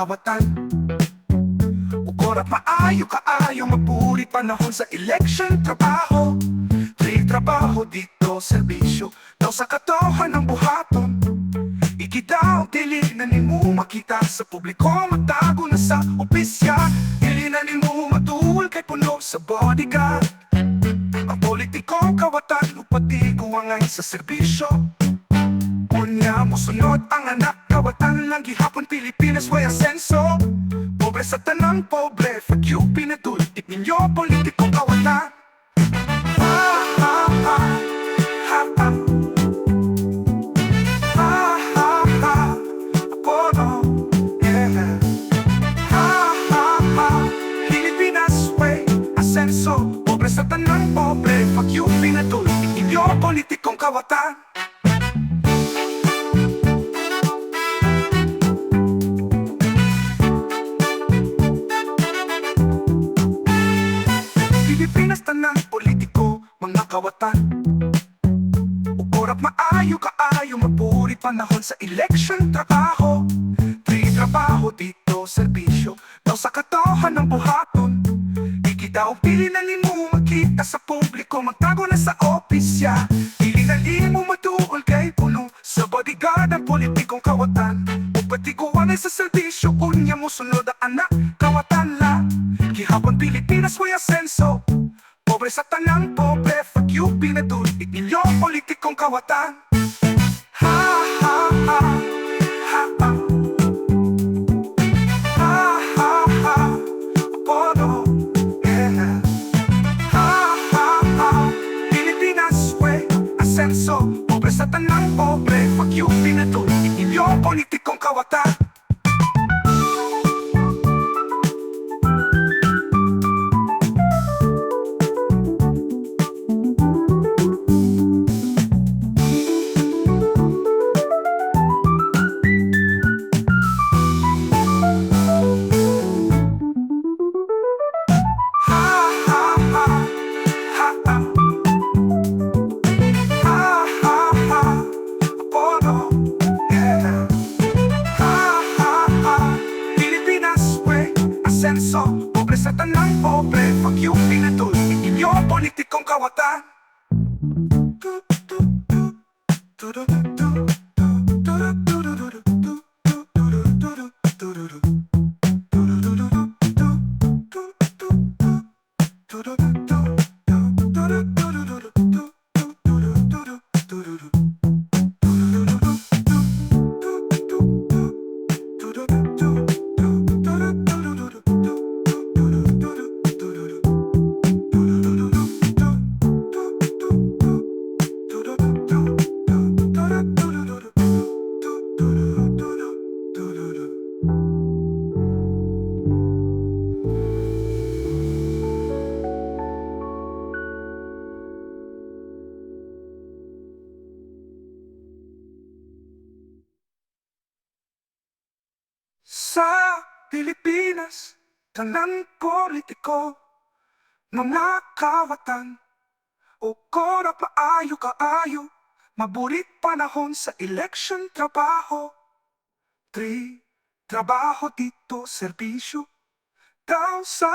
kawatan. Ukor at maayo kaayo maburi panahon sa election trabaho. Trabaho dito serbisyo daw sa katohan ng buhaton. Ikitaw dili na nimo makita sa publiko magtago na sa opisya. Dili na nimo matuol kay puno sa bodyguard. Ang politiko kawatan upati kuwangay sa serbisyo. Unya mo sunod ang anak kawatan lang gihapon Pilipinas way asenso. Pobre sa tanang pobre fuck you pinadultik ninyo politiko kawatan. Pilipinas way asenso. Pobre sa tanang pobre fuck you pinadultik ninyo politikong kawatan. Pilipinas tanang politiko, mga kawatan. Ukor at maayo kaayo mapuri panahon sa election trabaho. Trabaho dito serbisyo daw sa katohan ng buhaton. Ikitaw pili na nimo makita sa publiko magtago na sa opisya. Pili na nimo matuol kay puno sa bodyguard ang politikong kawatan. Upati kuwanay sa serbisyo unya mo sunod ang anak kawatan la. Gihapon Pilipinas way asenso. Pobre sa tanang pobre fuck you pinadultik ninyo politikong kawatan. Ha ha ha ha ha. Pobre sa tanang pobre fuck you pinadultik ninyo politikong kawatan. Pobre sa tanang pobre fuck you pinadultik ninyo politikong kawatan. Sa Pilipinas, tanang politiko, mga kawatan. Ukor at maayo kaayo, mabulit panahon sa election trabaho. Trabaho dito serbisyo daw sa